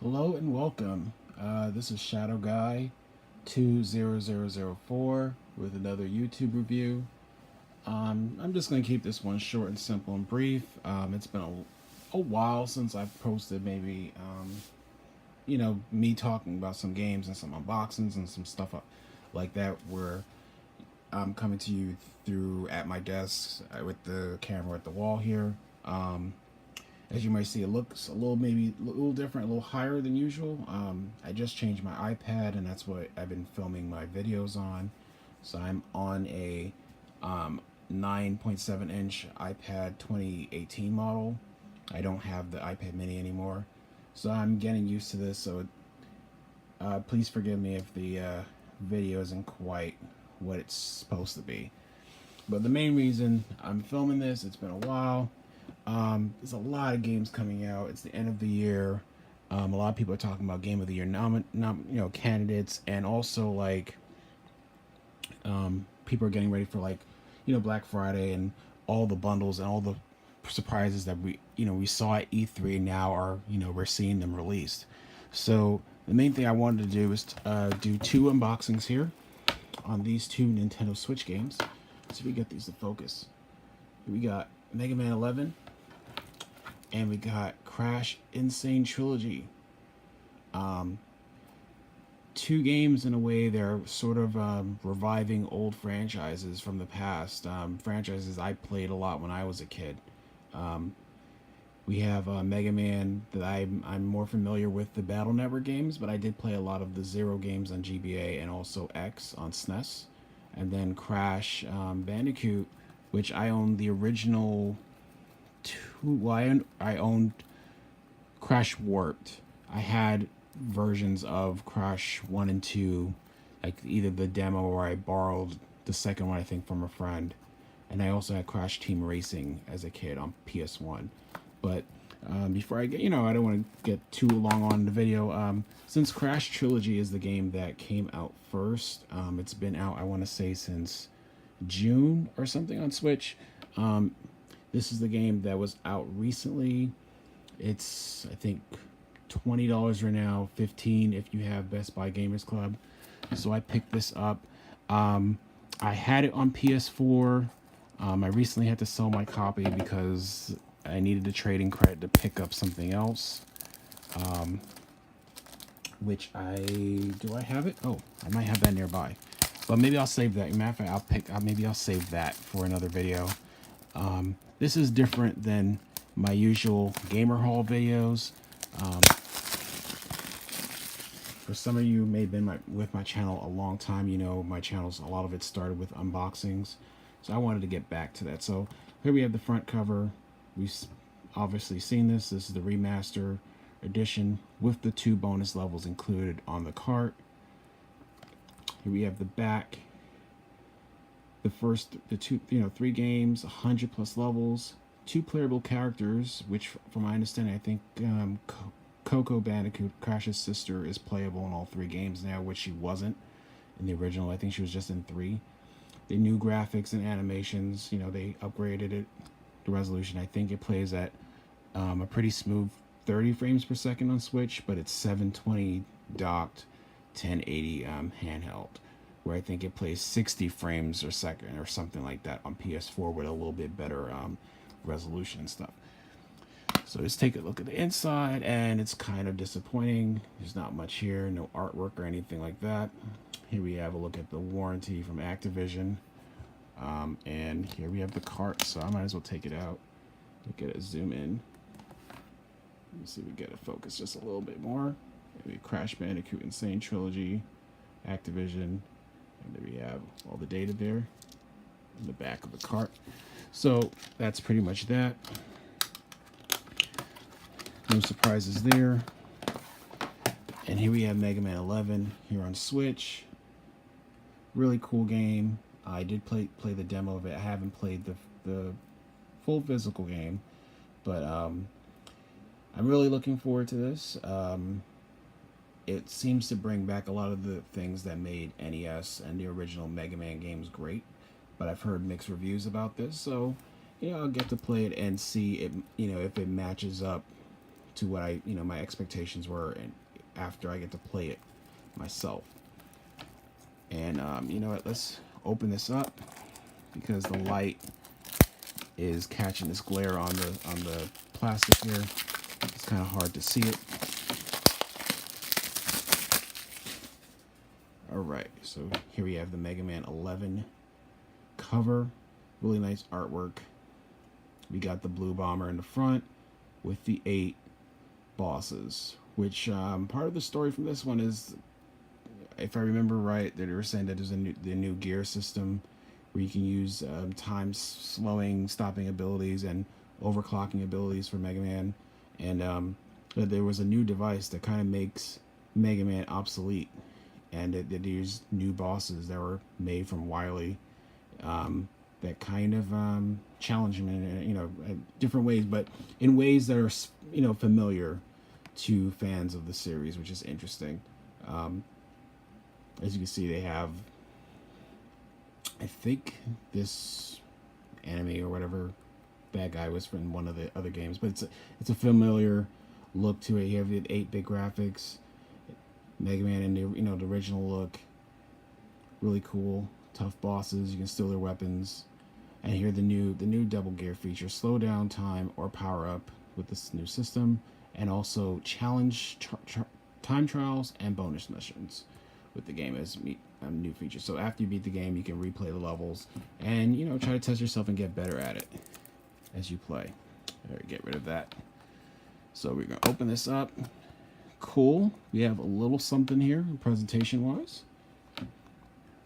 Hello and welcome. This is Shadow Guy 20004 with another YouTube review. I'm just going to keep this one short and simple and brief. It's been a while since I've posted maybe, me talking about some games and some unboxings and some stuff like that where I'm coming to you through at my desk with the camera at the wall here. As you might see, it looks maybe a little different, a little higher than usual. I just changed my iPad, and that's what I've been filming my videos on. So I'm on a 9.7-inch iPad 2018 model. I don't have the iPad Mini anymore, so I'm getting used to this. So please forgive me if the video isn't quite what it's supposed to be. But the main reason I'm filming this, it's been a while. There's a lot of games coming out. It's the end of the year. A lot of people are talking about Game of the Year candidates, and also people are getting ready for Black Friday and all the bundles and all the surprises that we saw at E3. Now are we're seeing them released. So the main thing I wanted to do is do two unboxings here on these two Nintendo Switch games. So we get these to focus. We got Mega Man 11 and we got Crash N. Sane Trilogy. Two games in a way they're sort of reviving old franchises from the past. Franchises I played a lot when I was a kid. We have Mega Man that I'm more familiar with the Battle Network games, but I did play a lot of the Zero games on GBA and also X on SNES. And then Crash Bandicoot, which I own the original two. Well, I owned Crash Warped. I had versions of Crash 1 and 2, like either the demo or I borrowed the second one, I think, from a friend. And I also had Crash Team Racing as a kid on PS1. But before I get, I don't want to get too long on the video. Since Crash Trilogy is the game that came out first, it's been out, I want to say, since June or something on Switch. This is the game that was out recently. It's, I think, $20 right now, $15 if you have Best Buy Gamers Club. So I picked this up. I had it on PS4. I recently had to sell my copy because I needed the trading credit to pick up something else. Which do I have it? Oh, I might have that nearby. But maybe I'll save that. Matter of fact, maybe I'll save that for another video. This is different than my usual gamer haul videos. For some of you who may have been with my channel a long time, my channel's, a lot of it started with unboxings. So I wanted to get back to that. So here we have the front cover. We've obviously seen this. This is the remaster edition with the 2 bonus levels included on the cart. Here we have the back. The 3 games, 100+ levels, 2 playable characters, which from my understanding, I think Coco Bandicoot, Crash's sister, is playable in all 3 games now, which she wasn't in the original. I think she was just in 3. The new graphics and animations, they upgraded it, the resolution. I think it plays at a pretty smooth 30 frames per second on Switch, but it's 720 docked, 1080 handheld, where I think it plays 60 frames per second or something like that on PS4 with a little bit better resolution and stuff. So let's take a look at the inside, and it's kind of disappointing. There's not much here, no artwork or anything like that. Here we have a look at the warranty from Activision. And here we have the cart, so I might as well take it out. Get a zoom in. Let's see if we get it focused just a little bit more. Maybe Crash Bandicoot N. Sane Trilogy, Activision, and there we have all the data there in the back of the cart. So that's pretty much that. No surprises there. And here we have Mega Man 11 here on Switch. Really cool game. I did play the demo of it. I haven't played the full physical game, but I'm really looking forward to this. It seems to bring back a lot of the things that made NES and the original Mega Man games great, but I've heard mixed reviews about this, so I'll get to play it and see it, if it matches up to what my expectations were, and after I get to play it myself. And you know what? Let's open this up because the light is catching this glare on the plastic here. It's kind of hard to see it. All right, so here we have the Mega Man 11 cover. Really nice artwork. We got the blue bomber in the front with the 8 bosses, which part of the story from this one is, if I remember right, that they were saying that there's the new gear system where you can use time slowing, stopping abilities and overclocking abilities for Mega Man, and that there was a new device that kind of makes Mega Man obsolete, and that there's new bosses that were made from Wily that kind of challenge him in different ways, but in ways that are familiar to fans of the series, which is interesting. As you can see, they have, I think this enemy or whatever bad guy was from one of the other games, but it's a familiar look to it. You have the 8-bit graphics, Mega Man in the original look, really cool, tough bosses. You can steal their weapons, and here the new double gear feature: slow down time or power up with this new system, and also challenge time trials and bonus missions with the game as new features. So after you beat the game, you can replay the levels and try to test yourself and get better at it as you play. All right, get rid of that. So we're gonna open this up. Cool. We have a little something here presentation wise.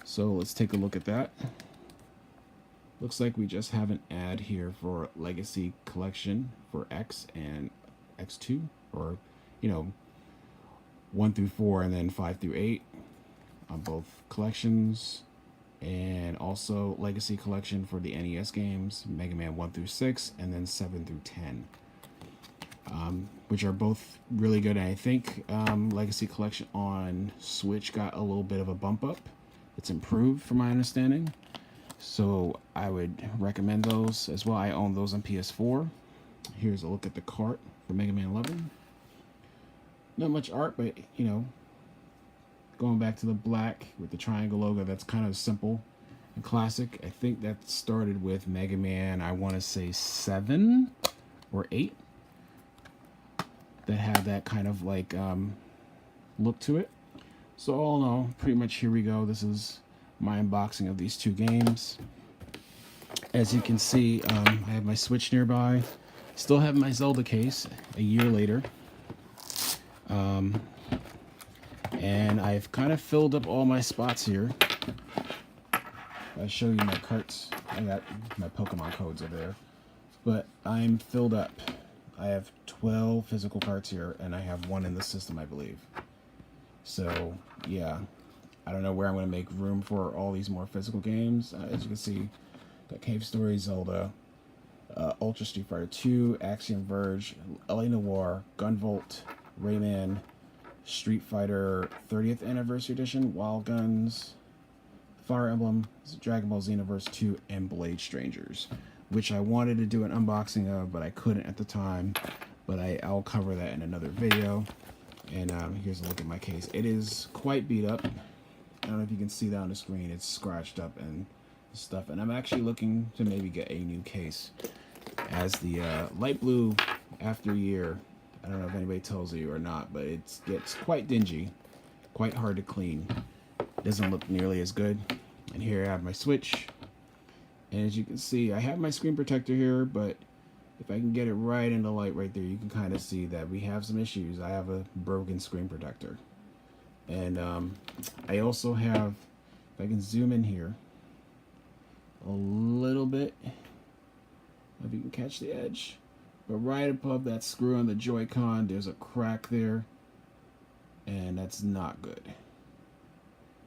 So let's take a look at that. Looks like we just have an ad here for Legacy Collection for X and X2, or 1 through 4 and then 5 through 8 on both collections, and also Legacy Collection for the NES games, Mega Man 1 through 6 and then 7 through 10, which are both really good. And I think Legacy Collection on Switch got a little bit of a bump up. It's improved from my understanding, so I would recommend those as well. I own those on PS4. Here's a look at the cart for Mega Man 11. Not much art, but going back to the black with the triangle logo, that's kind of simple and classic. I think that started with Mega Man, I want to say 7 or 8, that had that kind of like look to it. So all in all, pretty much here we go. This is my unboxing of these 2 games. As you can see, I have my Switch nearby. Still have my Zelda case a year later. And I've kind of filled up all my spots here. I'll show you my carts. I got my Pokemon codes over there. But I'm filled up. I have 12 physical carts here, and I have 1 in the system, I believe. So, yeah. I don't know where I'm going to make room for all these more physical games. As you can see, got Cave Story, Zelda, Ultra Street Fighter 2, Axiom Verge, LA Noire, Gunvolt, Rayman, Street Fighter 30th Anniversary Edition, Wild Guns, Fire Emblem, Dragon Ball Xenoverse 2, and Blade Strangers, which I wanted to do an unboxing of, but I couldn't at the time. But I'll cover that in another video. And here's a look at my case. It is quite beat up. I don't know if you can see that on the screen. It's scratched up and stuff. And I'm actually looking to maybe get a new case, as the light blue, after a year, I don't know if anybody tells you or not, but it gets quite dingy, quite hard to clean. Doesn't look nearly as good. And here I have my Switch. And as you can see, I have my screen protector here, but if I can get it right in the light right there, you can kind of see that we have some issues. I have a broken screen protector. And I also have, if I can zoom in here a little bit, if you can catch the edge, but right above that screw on the Joy-Con, there's a crack there, and that's not good.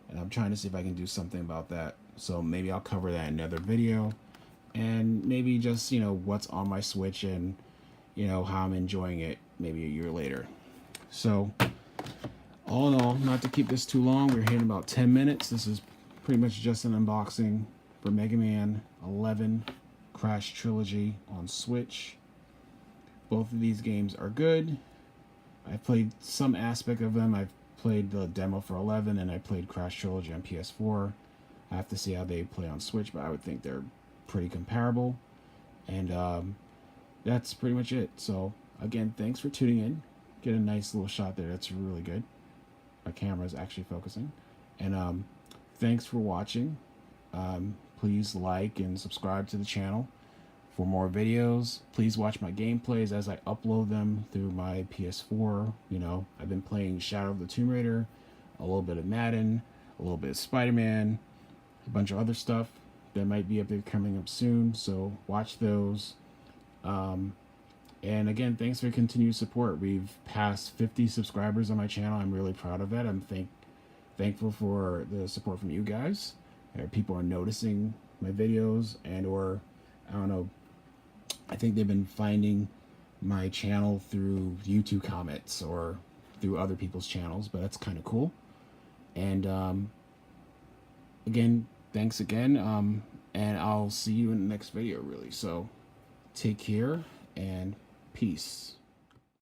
And I'm trying to see if I can do something about that. So maybe I'll cover that in another video, and maybe just what's on my Switch and how I'm enjoying it maybe a year later. So all in all, not to keep this too long, we're hitting about 10 minutes. This is pretty much just an unboxing for Mega Man 11 Crash Trilogy on Switch. Both of these games are good. I've played some aspect of them. I've played the demo for 11, and I played Crash Trilogy on PS4. I have to see how they play on Switch, but I would think they're pretty comparable. And that's pretty much it. So, again, thanks for tuning in. Get a nice little shot there. That's really good. My camera is actually focusing. And thanks for watching. Please like and subscribe to the channel for more videos. Please watch my gameplays as I upload them through my PS4. You know, I've been playing Shadow of the Tomb Raider, a little bit of Madden, a little bit of Spider-Man, a bunch of other stuff that might be up there coming up soon. So watch those. And again, thanks for your continued support. We've passed 50 subscribers on my channel. I'm really proud of that. I'm thankful for the support from you guys. People are noticing my videos, and or I don't know, I think they've been finding my channel through YouTube comments or through other people's channels, but that's kind of cool. And again, thanks again, and I'll see you in the next video, really. So take care and peace.